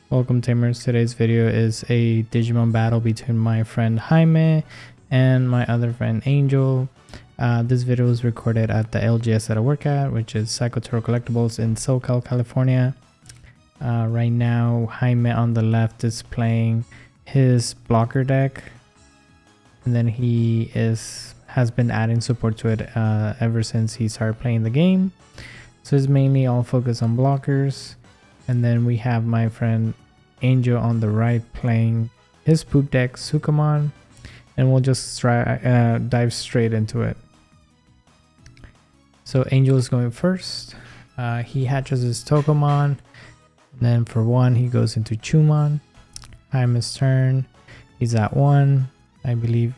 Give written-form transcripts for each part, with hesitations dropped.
Welcome Tamers. Today's video is a Digimon battle between my friend Jaime and my other friend Angel. This video was recorded at the LGS that I work at, which is Psychotoro Collectibles in SoCal, California. Right now Jaime on the left is playing his blocker deck, and then he has been adding support to it ever since he started playing the game. So it's mainly all focused on blockers. And then we have my friend Angel on the right playing his poop deck Sukamon, and we'll just try dive straight into it. So Angel is going first. He hatches his Tokomon, and then for 1 he goes into Chumon. Jaime's turn. He's at 1. I believe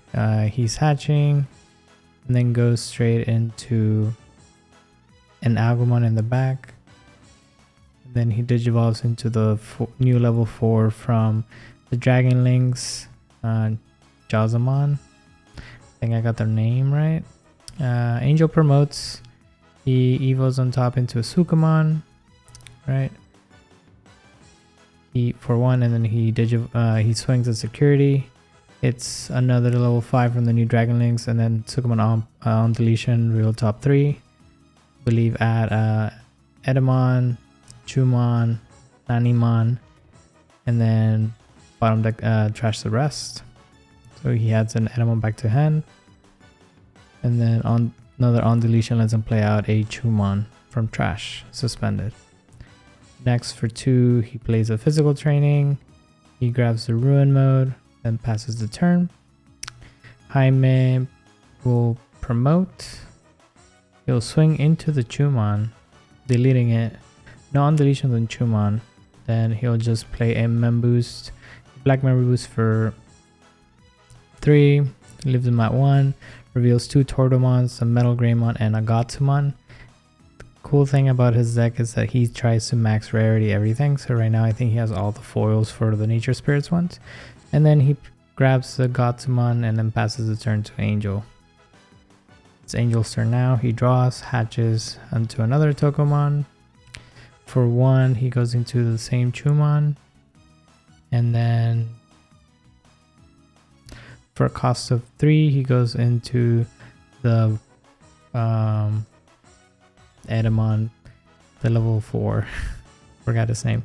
he's hatching, and then goes straight into an Agumon in the back. Then he digivolves into the new level 4 from the Dragon Links, Jazamon. I think I got their name right. Angel promotes. He evos on top into a Sukamon, right? For 1, and then he swings a security. It's another level 5 from the new Dragon Links, and then Sukamon on deletion, real top 3. I believe at Edamon, Chumon, Craniamon, and then bottom deck trash the rest. So he adds an Edamon back to hand, and then on another on deletion lets him play out a Chumon from trash suspended. Next for 2 he plays a physical training. He grabs the ruin mode, then passes the turn. Jaime will promote. He'll swing into the Chumon, deleting it. No on deletions on Chumon. Then he'll just play a mem boost, black memory boost for 3, leaves him at 1, reveals 2 Tortomons, a Metal Greymon, and a Gotsumon. The cool thing about his deck is that he tries to max rarity everything. So right now I think he has all the foils for the Nature Spirits ones. And then he grabs the Gotsumon and then passes the turn to Angel. It's Angel's turn now. He draws, hatches onto another Tokomon. For 1 he goes into the same Chumon, and then for a cost of 3 he goes into the Edamon, the level 4. Forgot his name.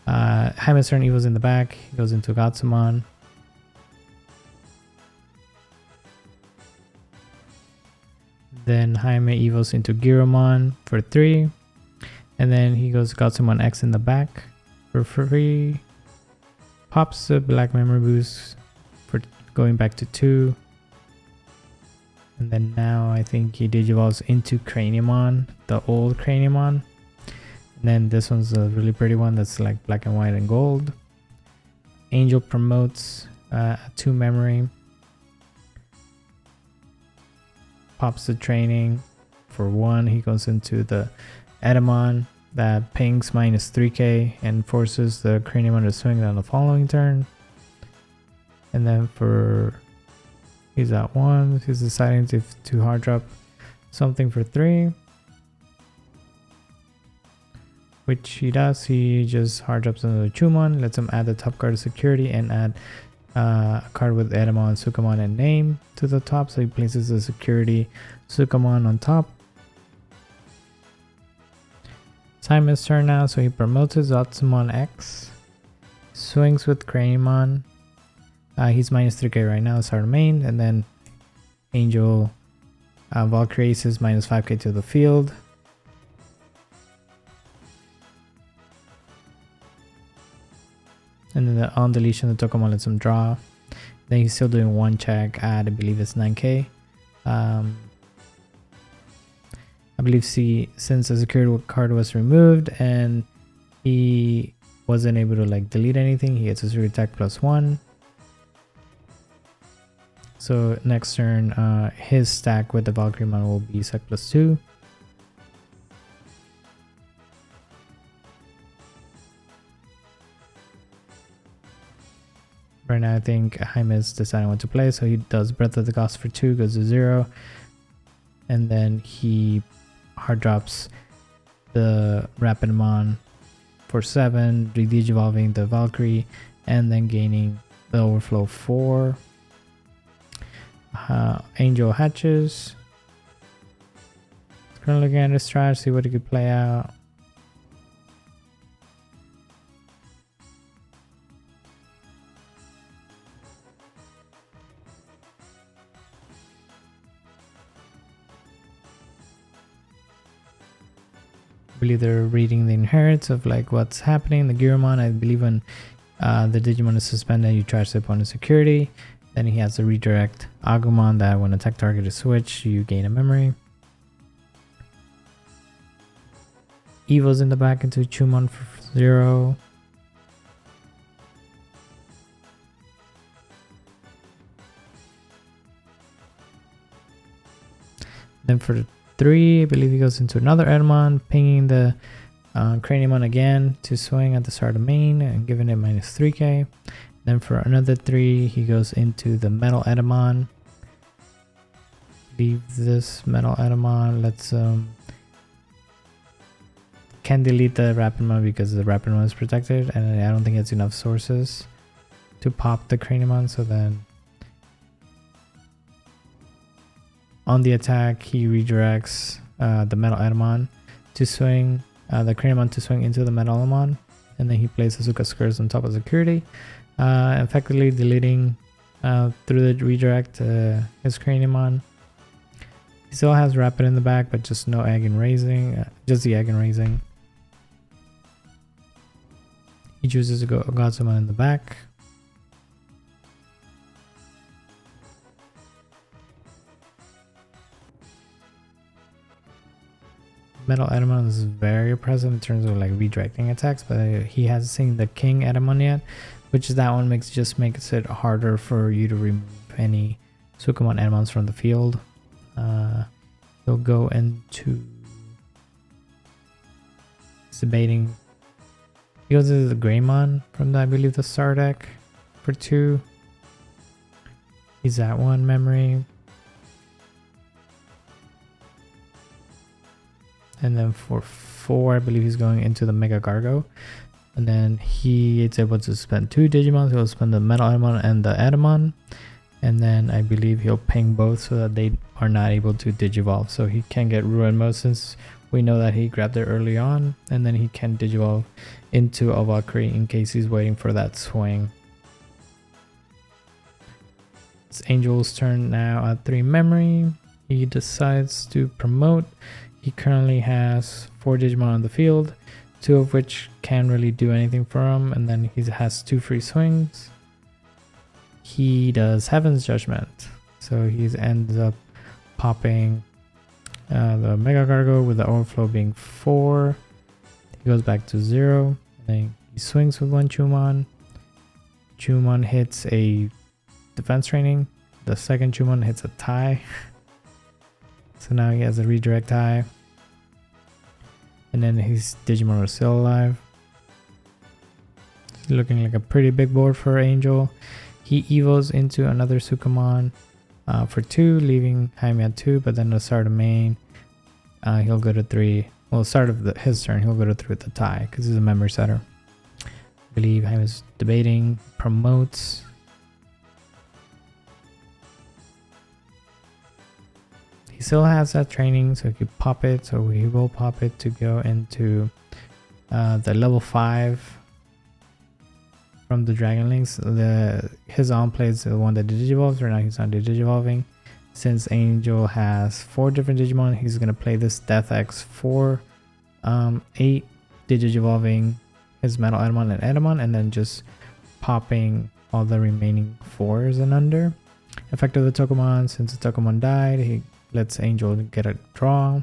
Jaime's turn, Evo's in the back. He goes into Gotsumon. Then Jaime evos into Giromon for 3. And then he goes Gotsumon X in the back for free. Pops the black memory boost for going back to 2. And then now I think he digivolves into Craniamon, the old Craniamon. And then this one's a really pretty one that's like black and white and gold. Angel promotes 2 memory. Pops the training. For 1 he goes into the Edamon that pings minus 3k and forces the Craniamon to swing on the following turn. And then he's at 1, he's deciding to hard drop something for 3, which he does. He just hard drops another Chumon, lets him add the top card of security and add a card with Edamon, Sukamon, and name to the top. So he places the security Sukamon on top. Jaime's turn now, so he promotes his Gotsumon X, swings with Craniamon. He's minus 3k right now, it's our main, and then Angel Valkyrie aces minus 5k to the field. And then on deletion, the Tokomon lets him draw. Then he's still doing 1 check at, I believe it's 9k. I believe since the security card was removed and he wasn't able to like delete anything, he gets a security attack plus 1. So next turn, his stack with the Valkyrie Mon will be sec plus 2. Right now I think Jaime is deciding what to play, so he does Breath of the Gods for 2, goes to 0. And then he hard drops the Rapidmon for 7, re-digivolving the Valkyrie, and then gaining the overflow 4. Angel hatches. Currently looking at his strat, see what he could play out. I believe they're reading the inherits of like what's happening. The Giromon, I believe when the Digimon is suspended, you trash the opponent's security. Then he has the redirect Agumon that when attack target is switched, you gain a memory. Evo's in the back into Chumon for 0. Then for 3, I believe he goes into another Edamon, pinging the Craniamon again to swing at the start of main and giving it minus 3k. Then for another 3, he goes into the Metal Edamon. Leave this Metal Edamon. Let's can delete the Rapidmon because the Rapidmon is protected, and I don't think it's enough sources to pop the Craniamon. So then on the attack, he redirects the Metal Edamon to swing the Craniamon to swing into the Metal Edamon, and then he plays Azuka Skirts on top of security, effectively deleting through the redirect his Craniamon. He still has Rapid in the back, but just no Egg and Raising, just the Egg and Raising. He chooses to go Godsumon in the back. Metal Edamon is very present in terms of like redirecting attacks, but he hasn't seen the King Edamon yet, which is that one makes it harder for you to remove any Sukamon Edamons from the field. He'll go into, he's debating. He goes into the Greymon from I believe the Star deck for 2. He's at 1 memory. And then for 4, I believe he's going into the Mega Gargo. And then he is able to spend 2 Digimon. He'll spend the Metal Edamon and the Edamon. And then I believe he'll ping both so that they are not able to Digivolve. So he can get Ruin Mode since we know that he grabbed it early on. And then he can Digivolve into a Valkyrie in case he's waiting for that swing. It's Angel's turn now at 3 memory. He decides to promote. He currently has 4 Digimon on the field, 2 of which can't really do anything for him. And then he has 2 free swings. He does Heaven's Judgment, so he ends up popping the Mega Gargo with the overflow being 4. He goes back to 0, and then he swings with 1 Chumon. Chumon hits a defense training. The second Chumon hits a tie. So now he has a redirect tie. And then his Digimon are still alive. It's looking like a pretty big board for Angel. He evos into another Sukamon for 2, leaving Jaime at 2, but then the start of main, he'll go to 3. Well, start of his turn, he'll go to 3 with the tie because he's a memory setter. I believe Jaime's debating, promotes. He still has that training, so he could pop it, so he will pop it to go into the level 5 from the Dragon Links. His on play is the one that digivolves. Right now he's not digivolving. Since Angel has 4 different Digimon, he's gonna play this Death X for 8 digivolving his Metal Edamon and Edamon, and then just popping all the remaining 4s and under. Effect of the Tokomon, since the Tokomon died, he lets Angel get a draw.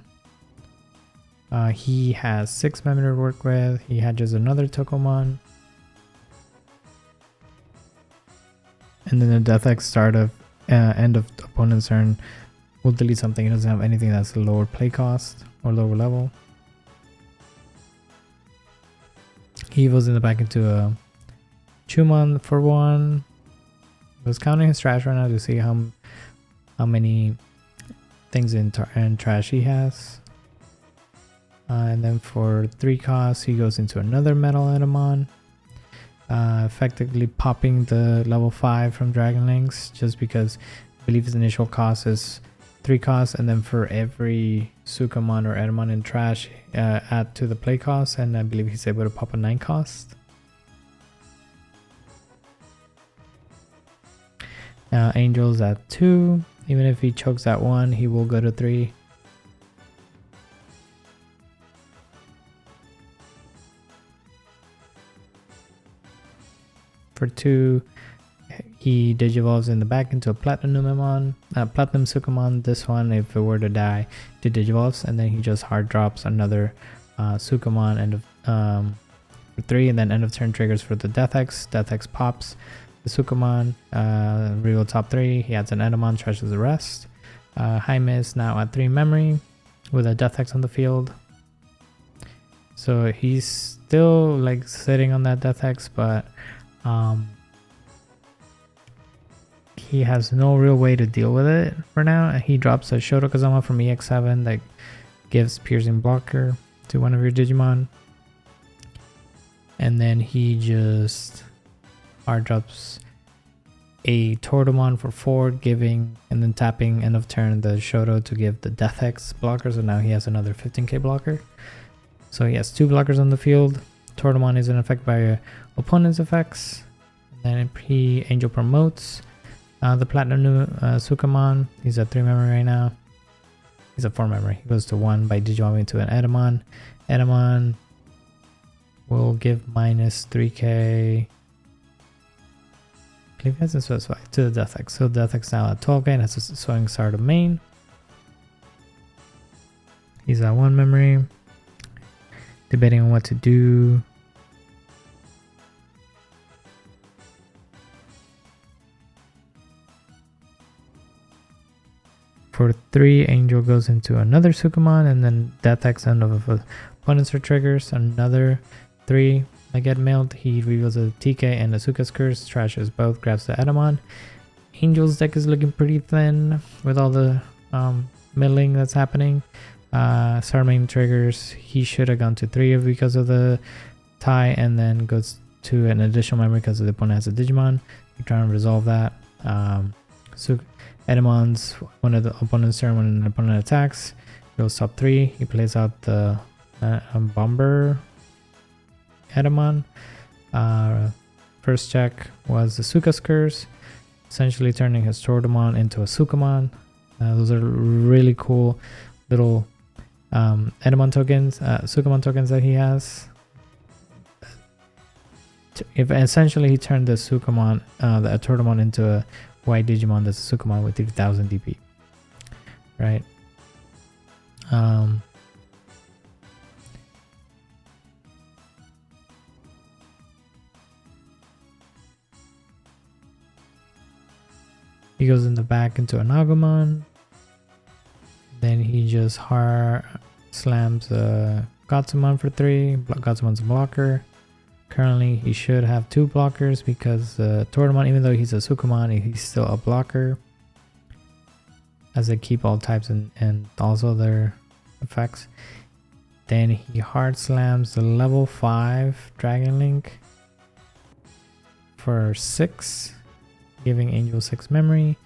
He has 6 memory to work with. He had just another Tokomon. And then the Death X start of end of opponent's turn will delete something. He doesn't have anything that's a lower play cost or lower level. He evos in the back into a Chumon for 1. I was counting his trash right now to see how many things in trash he has. And then for 3 costs, he goes into another Metal Edamon, effectively popping the level 5 from Dragonlings, just because I believe his initial cost is 3 costs, and then for every Sukamon or Edamon in trash, add to the play cost, and I believe he's able to pop a 9 cost. Now Angel's at 2. Even if he chokes at 1, he will go to 3. For 2, he digivolves in the back into a Platinum Sukamon. This one, if it were to die, to digivolves, and then he just hard drops another Sukamon end of for 3, and then end of turn triggers for the Death X. Death X pops the Sukamon, reveal top 3. He adds an Edamon, trashes the rest. Jaime is now at 3 memory with a Death X on the field. So he's still like sitting on that Death X, but he has no real way to deal with it for now. He drops a Shoto Kazama from EX07 that gives piercing blocker to one of your Digimon, and then he just hard drops a Tortomon for 4, giving and then tapping end of turn the Shoto to give the Death X blocker. So now he has another 15k blocker. So he has 2 blockers on the field. Tortomon isn't affected by your opponent's effects. And then he Angel promotes the Platinum Sukamon. He's at 3 memory right now. He's at 4 memory. He goes to 1 by digivolving to an Edamon. Edamon will give minus 3k. I believe he hasn't specified to the Death X. So Death X now at 12k and has a Swing Star to main. He's at 1 memory. Debating on what to do. For 3, Angel goes into another Sukamon, and then Death X end of opponent's triggers another 3 that get mailed. He reveals a TK and a Suka's Curse, trashes both, grabs the Edamon. Angel's deck is looking pretty thin with all the milling that's happening. Star main triggers, he should have gone to 3 because of the tie, and then goes to an additional memory because the opponent has a Digimon. You try and resolve that. Edamon's one of the opponent's turn when an opponent attacks. Goes top 3. He plays out the Bomber Edamon. First check was the Suka's Curse, essentially turning his Tortomon into a Sukamon. Those are really cool little Edamon tokens, Sukamon tokens that he has. If essentially he turned the Sukamon, the Tortomon into a white Digimon that's a Sukamon with 3000 DP, right? He goes in the back into an Agumon. Then he just hard slams a Gatsumon for 3. Gatsumon's a blocker. Currently, he should have 2 blockers because Tortomon, even though he's a Sukamon, he's still a blocker, as they keep all types and also their effects. Then he hard slams the level 5 Dragon Link for 6, giving Angel 6 memory.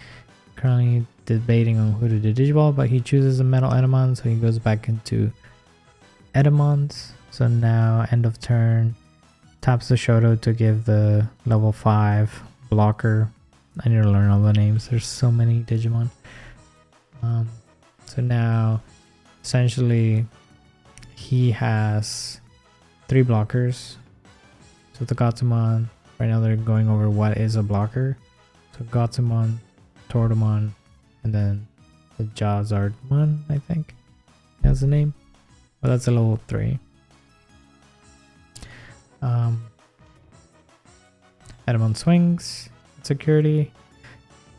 Currently debating on who to do Digiball, but he chooses a Metal Edamon, so he goes back into Edamons. So now end of turn, taps the Shoto to give the level 5 blocker. I need to learn all the names. There's so many Digimon. So now, essentially, he has 3 blockers. So the Gatsumon, right now they're going over what is a blocker. So Gatsumon, Tortomon, and then the Jazardmon, I think that's the name. But that's a level 3. Edamon swings, security,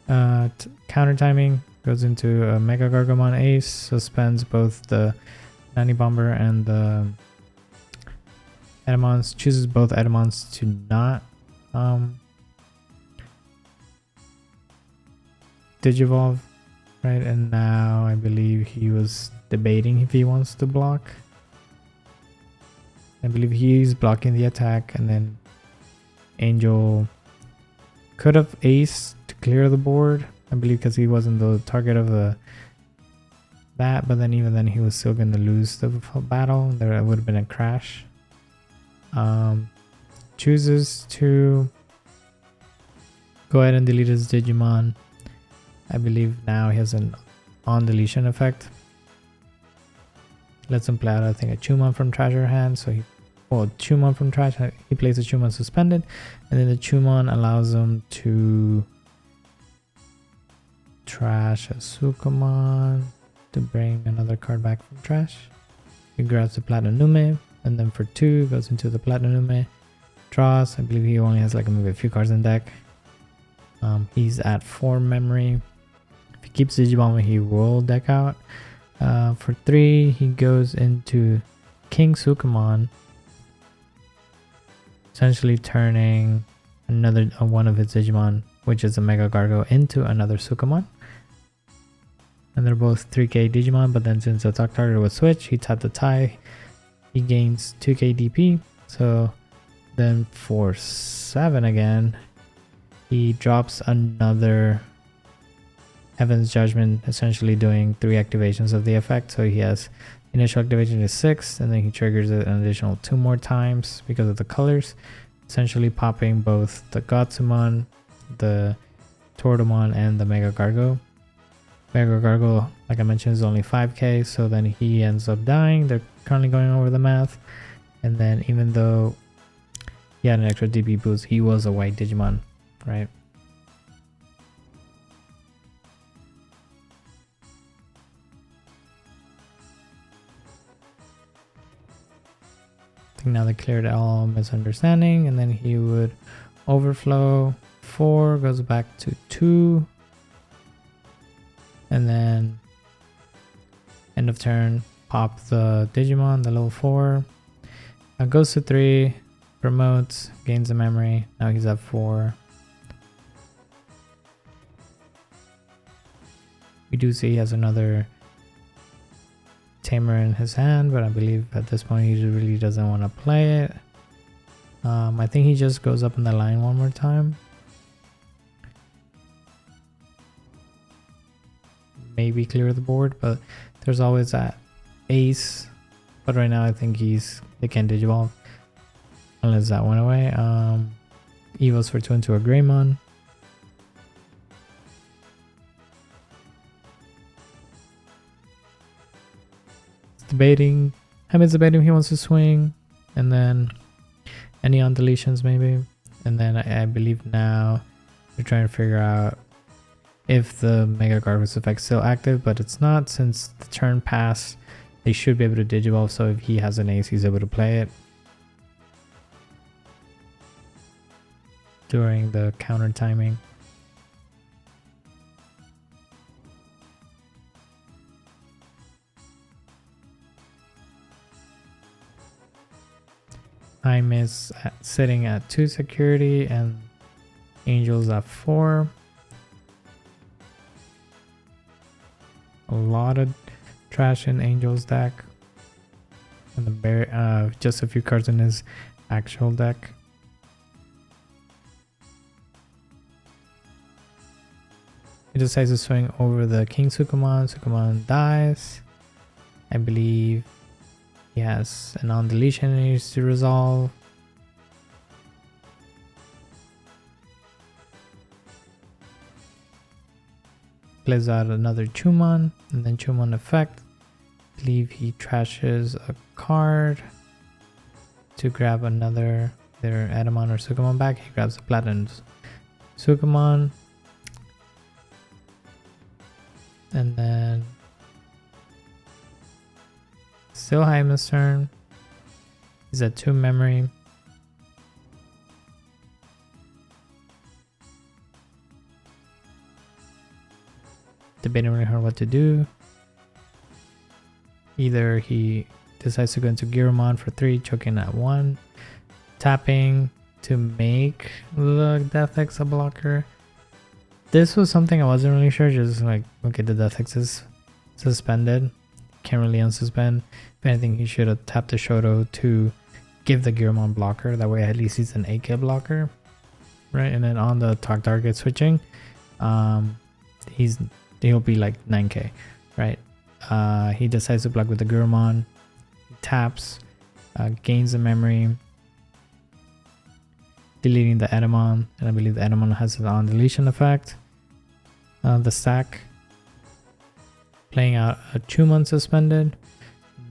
counter timing, goes into a Mega Gargamon Ace, suspends both the Nanny Bomber and the Edamons, chooses both Edamons to not Digivolve, right? And now I believe he was debating if he wants to block. I believe he's blocking the attack, and then Angel could have aced to clear the board, I believe, because he wasn't the target of that, but then even then he was still going to lose the battle. There would have been a crash. Chooses to go ahead and delete his Digimon. I believe now he has an on deletion effect. Lets him play out, I think, a Chumon from treasure hand. So Chumon from trash, he plays a Chumon suspended, and then the Chumon allows him to trash a Sukamon to bring another card back from trash. He grabs the Platinume, and then for 2 goes into the Platinume, draws. I believe he only has like maybe a few cards in deck. He's at 4 memory. If he keeps Digimon, he will deck out. For 3, he goes into King Sukamon, essentially turning another one of his Digimon, which is a Mega Gargo, into another Sukamon. And they're both 3k Digimon, but then since the attack target was switch, he tapped the tie. He gains 2k DP. So then for 7 again, he drops another Heaven's Judgment, essentially doing 3 activations of the effect. So he has initial activation is 6, and then he triggers it an additional 2 more times because of the colors, essentially popping both the Gotsumon, the Tortomon, and the Mega Gargo. Mega Gargo, like I mentioned, is only 5k, so then he ends up dying. They're currently going over the math. And then even though he had an extra DP boost, he was a white Digimon, right? I think now they cleared all misunderstanding, and then he would overflow 4, goes back to 2. And then end of turn, pop the Digimon, the level 4. Goes to 3, promotes, gains a memory. Now he's at 4. We do see he has another Tamer in his hand, but I believe at this point he really doesn't want to play it. I think he just goes up in the line one more time. Maybe clear the board, but there's always that ace. But right now I think they can't Digivolve unless that went away. Evos for 2 into a Greymon. It's debating. Hamid's debating if he wants to swing, and then any on deletions maybe. And then I believe now they're trying to figure out if the Mega Gargo's effect is still active, but it's not. Since the turn passed, they should be able to Digivolve, so if he has an ace, he's able to play it during the counter timing. Time is sitting at 2 security, and Angel's at 4. A lot of trash in Angel's deck, and the just a few cards in his actual deck. He decides to swing over the King Sukamon. Sukamon dies. I believe he has an on deletion he needs to resolve. Plays out another Chumon, and then Chumon effect. I believe he trashes a card to grab another, either Edamon or Sukamon back. He grabs the Platinum Sukamon. And then still Jaime's turn. He's at 2 memory. Debating really hard what to do. Either he decides to go into Giromon for 3, choking at 1, tapping to make the Death X a blocker. This was something I wasn't really sure, just like, okay, the Death X is suspended, can't really unsuspend. If anything, he should have tapped the Shoto to give the Gearmon blocker. That way at least he's an 8k blocker, right? And then on the target switching, he'll be like 9k, right? He decides to block with the Gearmon, he taps, gains the memory, deleting the Edamon, and I believe the Edamon has an on deletion effect. The stack, playing out a Chumon suspended.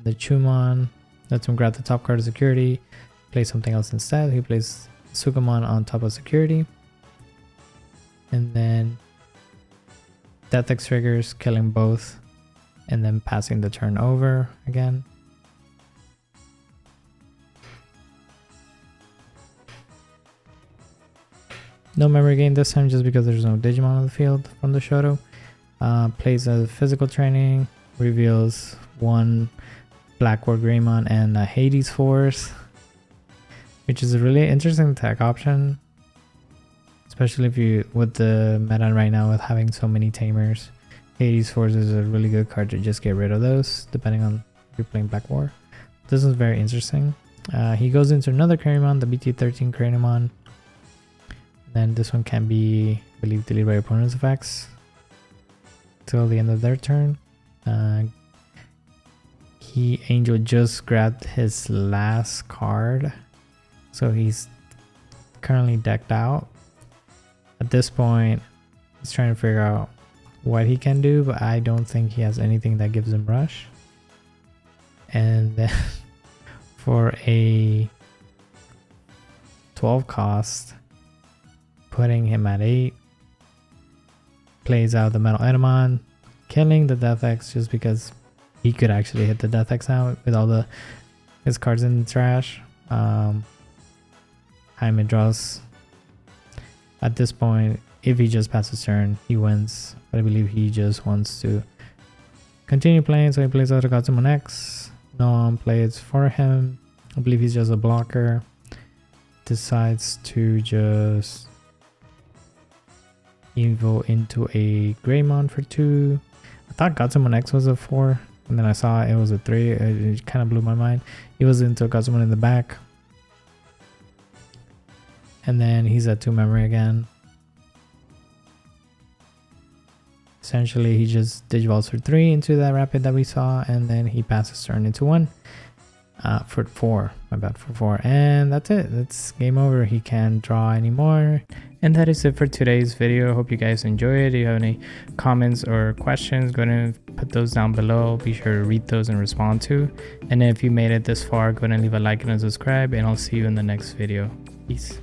The Chumon lets him grab the top card of security, play something else instead. He plays Sukamon on top of security. And then Death X triggers, killing both, and then passing the turn over again. No memory gain this time just because there's no Digimon on the field from the Shoto. Plays a physical training, reveals one Blackboard Greymon and a Hades Force, which is a really interesting tech option, especially if you, with the meta right now with having so many Tamers. Hades Force is a really good card to just get rid of those, depending on if you're playing Black War. This is very interesting. He goes into another Craniamon, the BT13 Craniamon. Then this one can be, I believe, deleted by opponent's effects till the end of their turn. Angel just grabbed his last card, so he's currently decked out. At this point, he's trying to figure out what he can do, but I don't think he has anything that gives him rush. And then for a 12 cost, putting him at 8, plays out the Metal Edamon, killing the Death X just because he could actually hit the Death X now with all his cards in the trash. Jaime draws. At this point, if he just passes turn, he wins. But I believe he just wants to continue playing, so he plays out a Godzimon X. No one plays for him. I believe he's just a blocker. Decides to just evo into a Greymon for 2. I thought Godzimon X was a 4, and then I saw it was a 3. It kind of blew my mind. He was into Godzimon in the back, and then he's at 2 memory again. Essentially, he just Digivolves for 3 into that rapid that we saw, and then he passes turn into 1. For 4, my bad, for 4. And that's it. That's game over. He can't draw anymore. And that is it for today's video. Hope you guys enjoyed it. If you have any comments or questions, go ahead and put those down below. Be sure to read those and respond to. And if you made it this far, go ahead and leave a like and a subscribe, and I'll see you in the next video. Peace.